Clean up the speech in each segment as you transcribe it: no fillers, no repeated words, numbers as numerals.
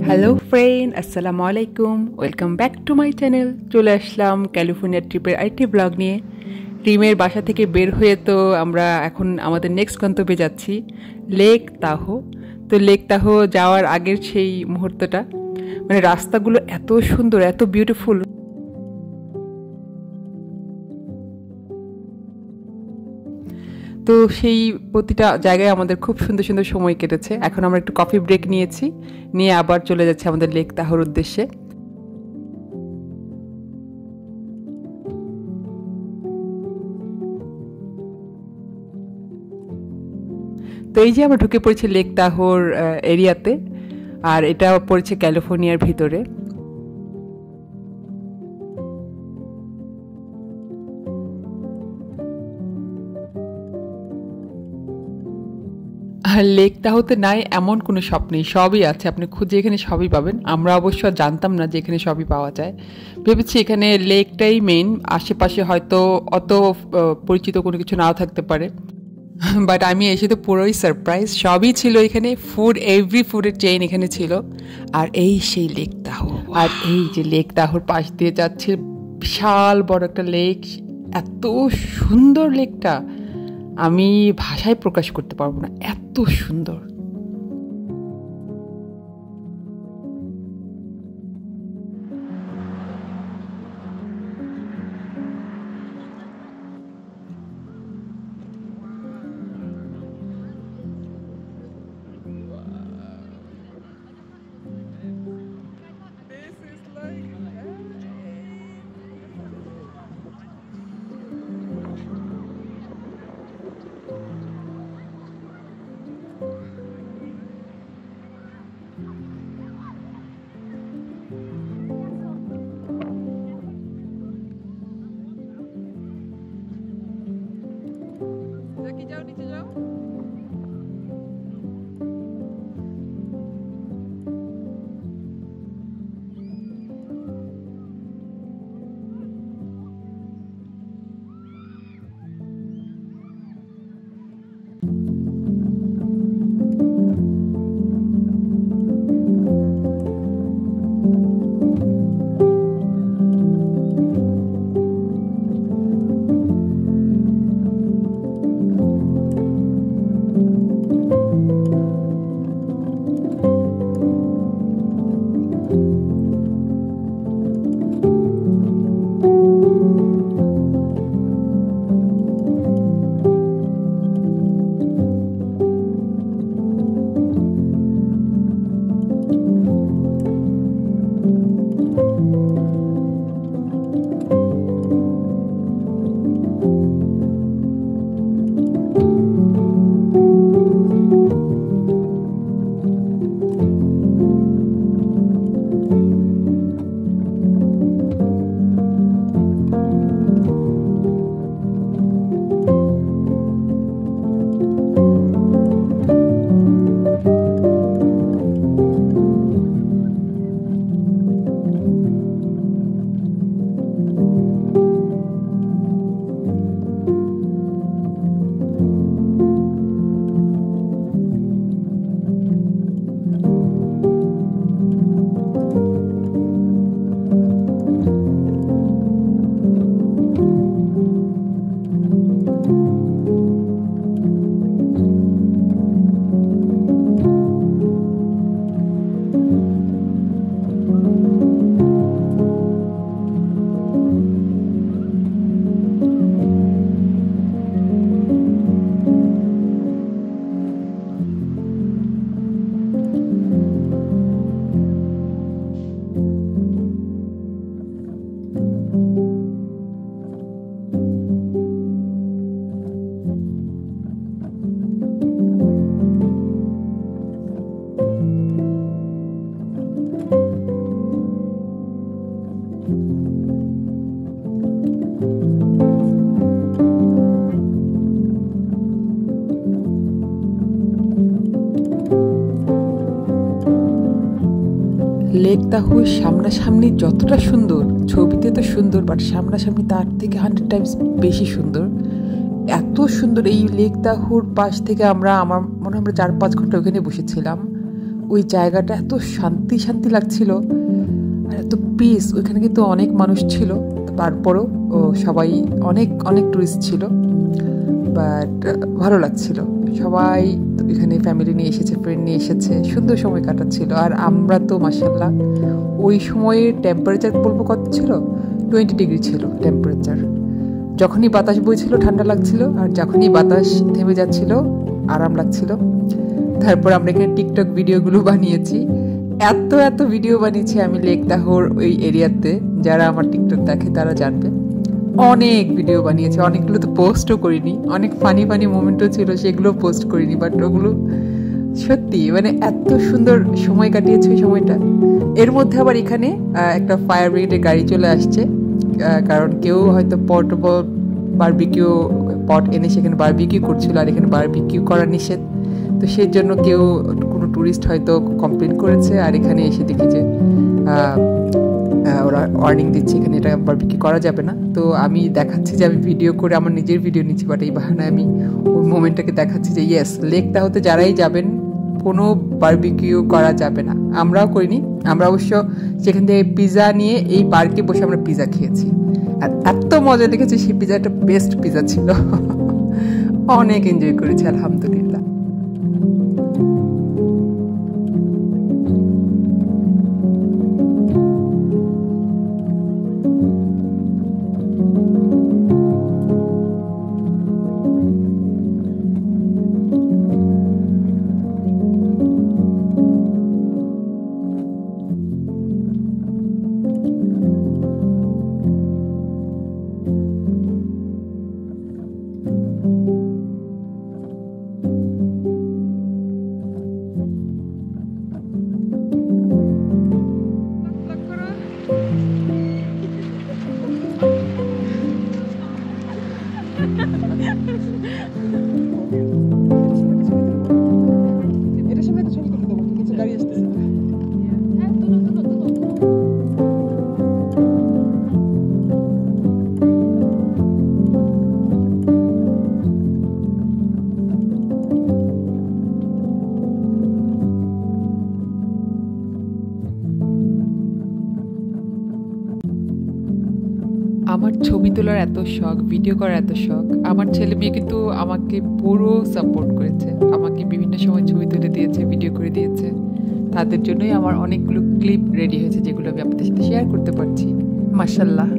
Hello friend, আসসালামু আলাইকুম। Welcome back to my channel. চলে আসলাম ক্যালিফোর্নিয়া ট্রিপের আরেকটি ব্লগ নিয়ে। রিমের বাসা থেকে বের হয়ে তো আমরা এখন আমাদের নেক্সট গন্তব্যে যাচ্ছি, লেক তাহো। তো লেক তাহো যাওয়ার আগের সেই মুহূর্তটা, মানে রাস্তাগুলো এত সুন্দর, এত বিউটিফুল। তো সেই প্রতিটা জায়গায় আমাদের খুব সুন্দর সুন্দর সময় কেটেছে। এখন আমরা একটু কফি ব্রেক নিয়েছি, নিয়ে আবার চলে যাচ্ছি আমাদের লেক তাহোর উদ্দেশ্যে। তো এই যে আমরা ঢুকে পড়েছি লেক তাহোর এরিয়াতে, আর এটা পড়েছে ক্যালিফোর্নিয়ার ভিতরে। আর লেক তাহোতে নাই এমন কোনো শপ নেই, সবই আছে, আপনি খুঁজে এখানে সবই পাবেন। আমরা অবশ্য জানতাম না যে এখানে সবই পাওয়া যায়, ভেবেছি এখানে লেকটাই মেইন, আশেপাশে হয়তো অত পরিচিত কোনো কিছু নাও থাকতে পারে। বাট আমি এসে তো পুরোই সারপ্রাইজ, সবই ছিল এখানে, ফুড, এভরি ফুডের চেইন এখানে ছিল। আর এই সেই লেক তাহো, আর এই যে লেক তাহোর পাশ দিয়ে যাচ্ছে বিশাল বড় একটা লেক। এত সুন্দর লেকটা, আমি ভাষায় প্রকাশ করতে পারবো না, এত সুন্দর। যাও, নিচে যাও। লেক তাহোর সামনাসামনি যতটা সুন্দর, ছবিতে তো সুন্দর, বাট সামনাসামনি তার থেকে 100 টাইমস বেশি সুন্দর। এত সুন্দর এই লেক তাহোর পাশ থেকে আমার মনে হয় আমরা 4-5 ঘন্টা ওখানে বসেছিলাম। ওই জায়গাটা এত শান্তি শান্তি লাগছিল আর এত পিস। ওইখানে কিন্তু অনেক মানুষ ছিল, তারপরও সবাই অনেক অনেক টুরিস্ট ছিল, বাট ভালো লাগছিল। সবাই এখানে ফ্যামিলি নিয়ে এসেছে, ফ্রেন্ড নিয়ে এসেছে, সুন্দর সময় কাটাচ্ছিল। আর আমরা তো মাশাআল্লাহ ওই সময়ে টেম্পারেচার বলবো কত ছিল, 20 ডিগ্রি ছিল টেম্পারেচার। যখনই বাতাস বইছিল ঠান্ডা লাগছিল, আর যখনই বাতাস থেমে যাচ্ছিল আরাম লাগছিল। তারপর আমরা এখানে টিকটক ভিডিওগুলো বানিয়েছি, এত এত ভিডিও বানিয়েছি আমি লেক তাহর ওই এরিয়াতে। যারা আমার টিকটক দেখে তারা জানবে, অনেক ভিডিও বানিয়েছি। অনেকগুলো তো পোস্টও করিনি, অনেক ফানি ফানি মোমেন্টও ছিল, সেগুলো পোস্ট করিনি, বাট ওগুলো সত্যি মানে এত সুন্দর সময় কাটিয়েছে ওই সময়টা। এর মধ্যে আবার এখানে একটা ফায়ার ব্রিগেডের গাড়ি চলে আসছে, কারণ কেউ হয়তো পোর্টেবল বারবিকিউ পট এনে সেখানে বারবিকিউ করছিল, আর এখানে বারবিকিউ করা নিষেধ। তো সেই জন্য কোনো ট্যুরিস্ট হয়তো কমপ্লেন করেছে, আর এখানে এসে দেখি যে ওরা ওয়ার্নিং দিচ্ছে এখানে এটা বারবিকিউ করা যাবে না। তো আমি দেখাচ্ছি যে আমি ভিডিও করে আমার নিজের ভিডিও নিচ্ছি, বাট এই বাহানায় আমি ওই মোমেন্টটাকে দেখাচ্ছি যে ইয়েস, লেকটা হতে যারাই যাবেন কোনো বারবিকিউ করা যাবে না। আমরাও করিনি, আমরা অবশ্য সেখান থেকে পিৎজা নিয়ে এই পার্কে বসে আমরা পিৎজা খেয়েছি, আর এত মজা দেখেছি। সেই পিৎজাটা বেস্ট পিৎজা ছিল, অনেক এনজয় করেছি আলহামদুলিল্লাহ। আমার ছবি তোলার এত শখ, ভিডিও করার এত শখ। আমার ছেলে মেয়ে কিন্তু আমাকে পুরো সাপোর্ট করেছে, আমাকে বিভিন্ন সময় ছবি তুলে দিয়েছে, ভিডিও করে দিয়েছে। তাদের জন্যই আমার অনেকগুলো ক্লিপ রেডি হয়েছে, যেগুলো আমি আপনাদের সাথে শেয়ার করতে পারছি। মাশাআল্লাহ।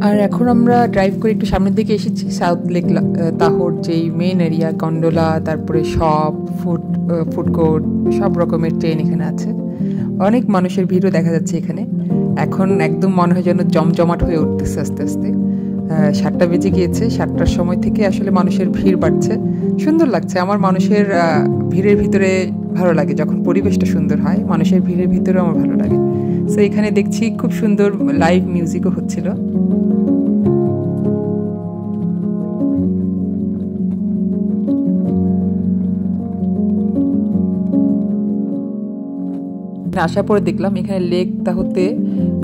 আর এখন আমরা ড্রাইভ করে একটু সামনের দিকে এসেছি। সাউথ লেক তাহর যেই মেইন এরিয়া, গন্ডোলা, তারপরে শপ, ফুড কোর্ট, সব রকমের ট্রেন এখানে আছে। অনেক মানুষের ভিড়ও দেখা যাচ্ছে এখানে। এখন একদম মনে হয় যেন জমজমাট হয়ে উঠতেছে আস্তে আস্তে। 7টা বেজে গিয়েছে, 7টার সময় থেকে আসলে মানুষের ভিড় বাড়ছে, সুন্দর লাগছে। আমার মানুষের ভিড়ের ভিতরে ভালো লাগে, যখন পরিবেশটা সুন্দর হয় মানুষের ভিড়ের ভিতরে আমার ভালো লাগে। সো এখানে দেখছি খুব সুন্দর লাইভ মিউজিকও হচ্ছিল। আসার পরে দেখলাম এখানে লেক তাহতে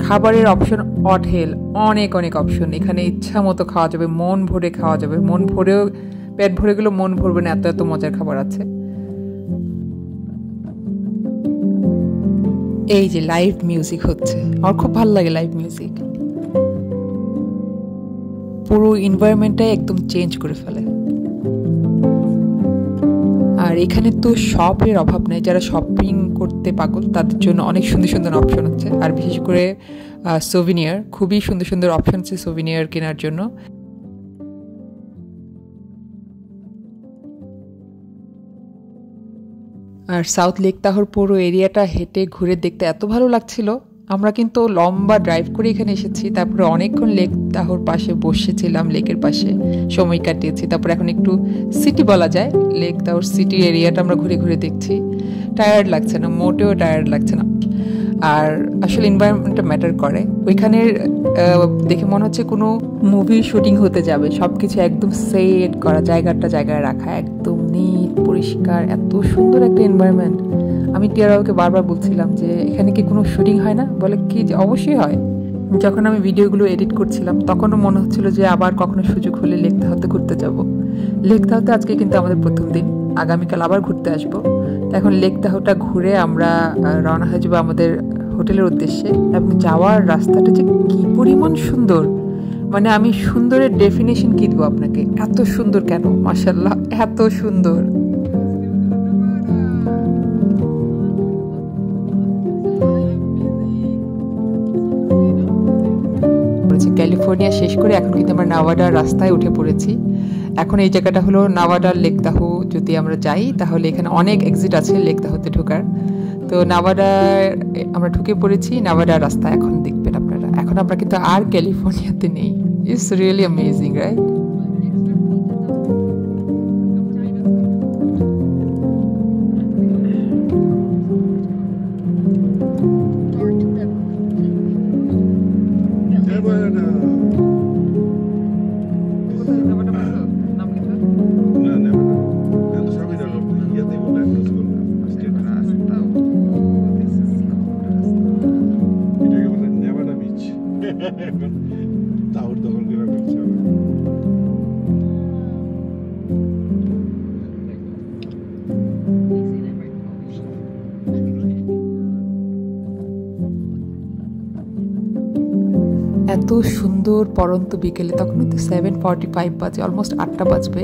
খাবারের অপশন অঢেল, অনেক অনেক অপশন। এখানে ইচ্ছা মতো খাওয়া যাবে, মন ভরে খাওয়া যাবে। মন ভরেও পেট ভরে গেলেও মন ভরবে না, এত এত মজার খাবার আছে। এই যে লাইভ মিউজিক হচ্ছে, আমার খুব ভালো লাগে লাইভ মিউজিক। পুরো এনভায়রনমেন্টটাই একদম চেঞ্জ করে ফেলে। আর এখানে তো শপের অভাব নেই, যারা শপিং করতে পাগল তাদের জন্য অনেক সুন্দর সুন্দর অপশন হচ্ছে। আর বিশেষ করে সোভিনিয়ার, খুবই সুন্দর সুন্দর অপশন আছে সোভিনিয়ার কেনার জন্য। আর সাউথ লেক তাহর পুরো এরিয়াটা হেঁটে ঘুরে দেখতে এত ভালো লাগছিল। আমরা কিন্তু লম্বা ড্রাইভ করে এখানে এসেছি, তারপরে অনেকক্ষণ লেক তাহর পাশে বসেছিলাম, লেকের পাশে সময় কাটিয়েছি। তারপরে এখন একটু সিটি বলা যায়, লেক তাহর সিটি এরিয়াটা আমরা ঘুরে ঘুরে দেখছি। টায়ার্ড লাগছে না, মোটেও টায়ার্ড লাগছে না। আর আসলে এনভায়রনমেন্টটা ম্যাটার করে। ওইখানের দেখে মনে হচ্ছে কোনো মুভির শুটিং হতে যাবে, সব কিছু একদম সেট করা, জায়গাটা জায়গায় রাখা, একদম নিট পরিষ্কার, এত সুন্দর একটা এনভায়রনমেন্ট। আমি টিয়ারাওকে বারবার বলছিলাম যে এখানে কি কোনো শুটিং হয় না, বলে কি যে অবশ্যই হয়। যখন আমি ভিডিওগুলো এডিট করছিলাম তখনও মনে হচ্ছিল যে আবার কখনো সুযোগ হলে লেক তাহতে ঘুরতে যাব। লেক তাহতে আজকে কিন্তু আমাদের প্রথম দিন, আগামীকাল আবার ঘুরতে আসবো। এখন লেক তাহটা ঘুরে আমরা রওনা হয়ে যাবো আমাদের হোটেলের উদ্দেশ্যে। এবং যাওয়ার রাস্তাটা যে কি পরিমাণ সুন্দর, মানে আমি সুন্দরের ডেফিনেশন কি দেবো আপনাকে, এত সুন্দর কেন, মাশাআল্লাহ এত সুন্দর। ক্যালিফোর্নিয়া শেষ করে এখন কিন্তু আমরা নাভাডার রাস্তায় উঠে পড়েছি। এখন এই জায়গাটা হলো নাভাডার লেক তাহো। যদি আমরা যাই তাহলে এখানে অনেক এক্সিট আছে লেক তাহোতে ঢোকার। তো নাভাডার আমরা ঢুকে পড়েছি, নাভাডার রাস্তা এখন দেখবেন আপনারা। এখন আমরা কিন্তু আর ক্যালিফোর্নিয়াতে নেই। It's really amazing, right? এত সুন্দর পরন্ত বিকেলে, তখন কিন্তু 7:45 বাজে, অলমোস্ট 8টা বাজবে।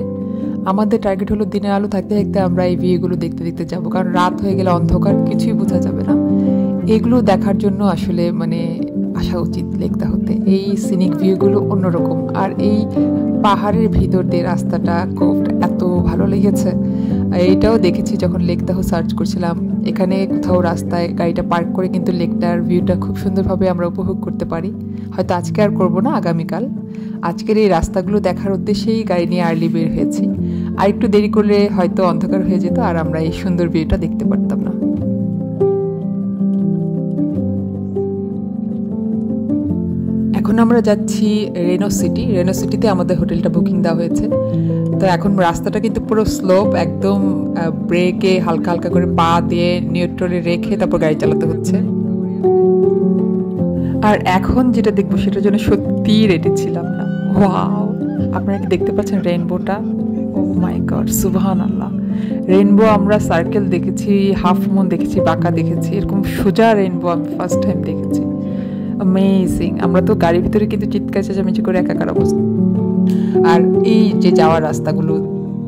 আমাদের টার্গেট হলো দিনের আলো থাকতে থাকতে আমরা এই ভিউগুলো দেখতে দেখতে যাবো, কারণ রাত হয়ে গেলে অন্ধকার, কিছুই বোঝা যাবে না। এগুলো দেখার জন্য আসলে মানে আসা উচিত লেক তাহোতে। এই সিনিক ভিউগুলো অন্যরকম। আর এই পাহাড়ের ভিতর দিয়ে রাস্তাটা, কোভটা এত ভালো লেগেছে। এইটাও দেখেছি যখন লেক তাহো সার্চ করছিলাম, এখানে কোথাও রাস্তায় গাড়িটা পার্ক করে কিন্তু লেকটার ভিউটা খুব সুন্দরভাবে আমরা উপভোগ করতে পারি। হয়তো আজকে আর করবো না, আগামীকাল। আজকের এই রাস্তাগুলো দেখার উদ্দেশ্যেই গাড়ি নিয়ে আর্লি বের হয়েছি। আর একটু দেরি করলে হয়তো অন্ধকার হয়ে যেত আর আমরা এই সুন্দর ভিউটা দেখতে পারতাম না। এখন আমরা যাচ্ছি রেনো সিটি। রেনো সিটিতে আমাদের হোটেলটা বুকিং দেওয়া হয়েছে। তো এখন রাস্তাটা কিন্তু পুরো স্লোপ, একদম ব্রেকে হালকা হালকা করে পা দিয়ে নিউট্রালে রেখে তারপর গাড়ি চালাতে হচ্ছে। আর এখন যেটা দেখবো সেটার জন্য সত্যিই রেডি ছিলাম না। ওয়াও, আপনারা কি দেখতে পাচ্ছেন রেইনবোটা? ও মাই গড, সুবহানাল্লাহ। রেইনবো আমরা সার্কেল দেখেছি, হাফ মুন দেখেছি, বাঁকা দেখেছি, এরকম সোজা রেইনবো আমি ফার্স্ট টাইম দেখেছি। অ্যামেজিং। আমরা তো গাড়ির ভিতরে কিন্তু চিৎকার চেঁচামেচি করে একাকার অবস্থা। আর এই যে যাওয়ার রাস্তাগুলো,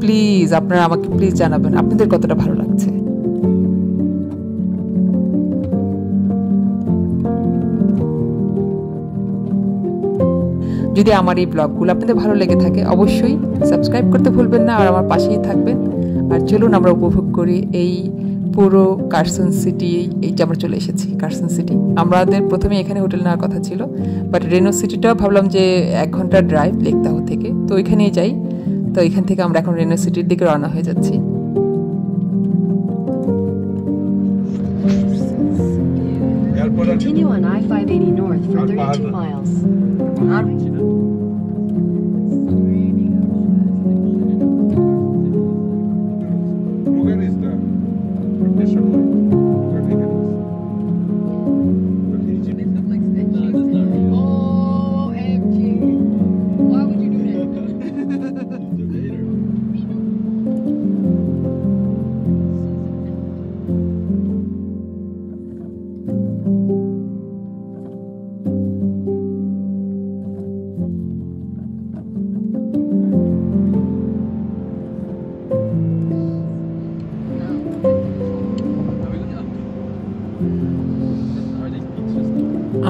প্লিজ আপনারা আমাকে প্লিজ জানাবেন আপনাদের কতটা ভালো লাগছে। যদি আমার এই ব্লগগুলো আপনাদের ভালো লেগে থাকে অবশ্যই সাবস্ক্রাইব করতে ভুলবেন না, আর আমার পাশেই থাকবেন। আর চলুন আমরা উপভোগ করি এই পুরো কারসন সিটি। এই যে আমরা চলে এসেছি কারসন সিটি। আমাদের প্রথমে এখানে হোটেল নেওয়ার কথা ছিল, বাট রেনো সিটিটাও ভাবলাম যে 1 ঘন্টার ড্রাইভ লেক তাহো থেকে, তো ওইখানেই যাই। তো এখান থেকে আমরা এখন রেনো সিটির দিকে রওনা হয়ে যাচ্ছি। Continue on I-580 north for 32 miles.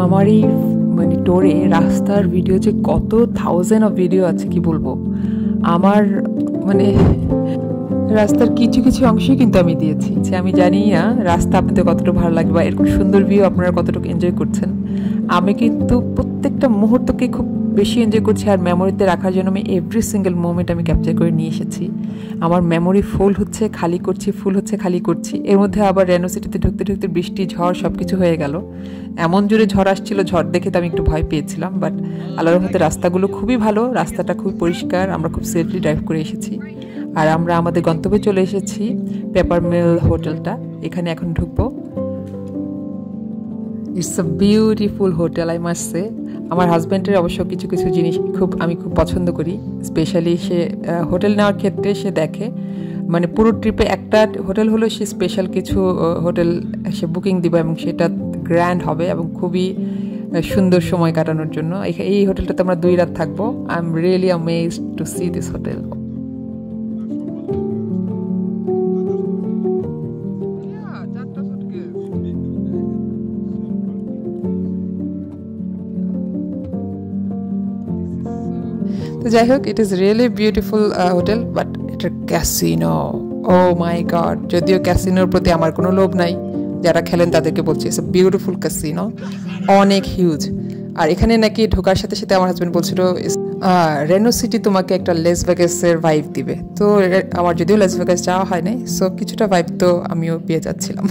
আমার এই মানে টোরে রাস্তার ভিডিও যে কত থাউজেন্ড অফ ভিডিও আছে কি বলবো। আমার মানে রাস্তার কিছু কিছু অংশই কিন্তু আমি দিয়েছি, যে আমি জানি না রাস্তা আপনাদের কতটুকু ভালো লাগবে বা এরকম সুন্দর ভিউ আপনারা কতটুকু এনজয় করছেন। আমি কিন্তু প্রত্যেকটা মুহূর্তকে খুব বেশি এনজয় করছি, আর মেমোরিতে রাখার জন্য আমি এভরি সিঙ্গেল মোমেন্ট আমি ক্যাপচার করে নিয়ে এসেছি। আমার মেমোরি ফুল হচ্ছে খালি করছি, ফুল হচ্ছে খালি করছি। এর মধ্যে আবার রেনো সিটিতে ঢুকতে ঢুকতে বৃষ্টি ঝড় সব কিছু হয়ে গেল। এমন জোরে ঝড় আসছিল, ঝড় দেখে তো আমি একটু ভয় পেয়েছিলাম, বাট আল্লাহর রহমতে রাস্তাগুলো খুবই ভালো, রাস্তাটা খুব পরিষ্কার, আমরা খুব সেফলি ড্রাইভ করে এসেছি। আর আমরা আমাদের গন্তব্যে চলে এসেছি, পেপার মিল হোটেলটা, এখানে এখন ঢুকবো। It's a beautiful hotel, I must say. আমার হাজব্যান্ডের অবশ্য কিছু কিছু জিনিস আমি খুব পছন্দ করি, স্পেশালি সে হোটেল নেওয়ার ক্ষেত্রে সে দেখে, মানে পুরো ট্রিপে একটা হোটেল হলো সে স্পেশাল কিছু হোটেল সে বুকিং দিবে এবং সেটা গ্র্যান্ড হবে এবং খুবই সুন্দর সময় কাটানোর জন্য। এই হোটেলটাতে আমরা 2 রাত থাকবো। I am really amazed to see this hotel. তো যাই হোক, it is really beautiful hotel, but এটা ক্যাসিনো, ও মাই গড। যদিও ক্যাসিনোর প্রতি আমার কোনো লোভ নাই, যারা খেলেন তাদেরকে বলছি ইটস এ বিউটিফুল ক্যাসিনো, অনেক হিউজ। আর এখানে নাকি ঢোকার সাথে সাথে আমার হাজব্যান্ড বলছিল রেনো সিটি তোমাকে একটা লেস ভেগাসের ভাইব দিবে। তো আমার যদিও লেস ভেগাস যাওয়া হয় নাই, সো কিছুটা ভাইব তো আমিও পেয়ে যাচ্ছিলাম।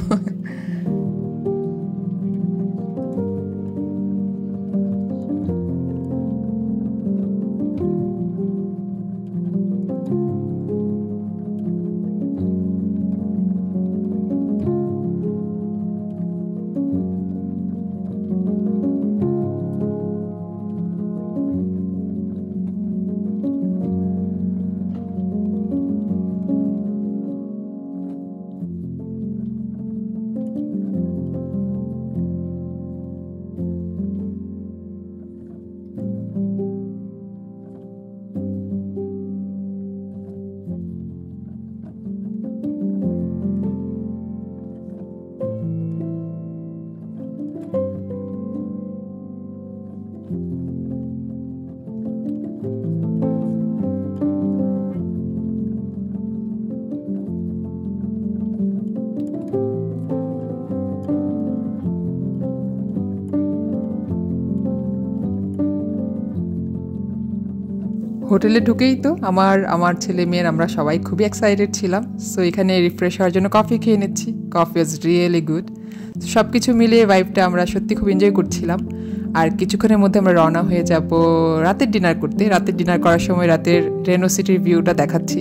হোটেলে ঢুকেই তো আমার ছেলে মেয়ের আমরা সবাই খুবই এক্সাইটেড ছিলাম। সো এখানে রিফ্রেশ হওয়ার জন্য কফি খেয়ে নিচ্ছি। Coffee was really good. সব কিছু মিলিয়ে ভাইবটা আমরা সত্যি খুব এনজয় করছিলাম। আর কিছুক্ষণের মধ্যে আমরা রওনা হয়ে যাব রাতের ডিনার করতে। রাতের ডিনার করার সময় রাতের রেনো সিটির ভিউটা দেখাচ্ছি।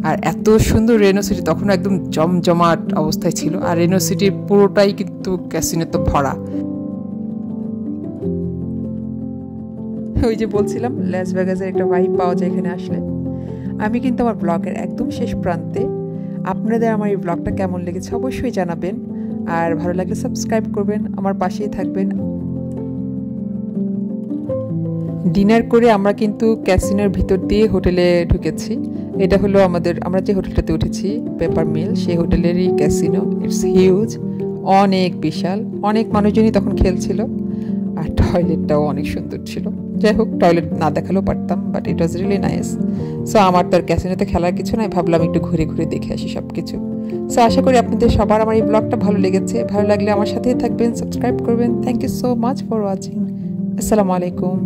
আর এত সুন্দর রেনো সিটি, তখন একদম জমজমাট অবস্থায় ছিল। আর রেনো সিটির পুরোটাই কিন্তু ক্যাসিনোতে ভরা। ওই যে বলছিলাম লাস ভেগাসের একটা ভাইব পাওয়া যায় এখানে আসলে। আমি কিন্তু আমার ব্লগের একদম শেষ প্রান্তে। আপনাদের আমার এই ব্লগটা কেমন লেগেছে অবশ্যই জানাবেন, আর ভালো লাগলে সাবস্ক্রাইব করবেন, আমার পাশেই থাকবেন। ডিনার করে আমরা কিন্তু ক্যাসিনোর ভিতর দিয়ে হোটেলে ঢুকেছি। এটা হলো আমরা যে হোটেলটাতে উঠেছি পেপার মিল, সেই হোটেলেরই ক্যাসিনো। ইটস হিউজ, অনেক বিশাল, অনেক মানুষজনই তখন খেলছিল। আর টয়লেটটাও অনেক সুন্দর ছিল। যাই হোক, টয়লেট না দেখালেও পারতাম, but it was really nice. So আমার তো আর ক্যাসিনোতে খেলার কিছু নাই, ভাবলাম একটু ঘুরে ঘুরে দেখে আসি সব কিছু। সো আশা করি আপনাদের সবার আমার এই ব্লগটা ভালো লেগেছে। ভালো লাগলে আমার সাথেই থাকবেন, সাবস্ক্রাইব করবেন। Thank you so much for watching. আসসালামু আলাইকুম।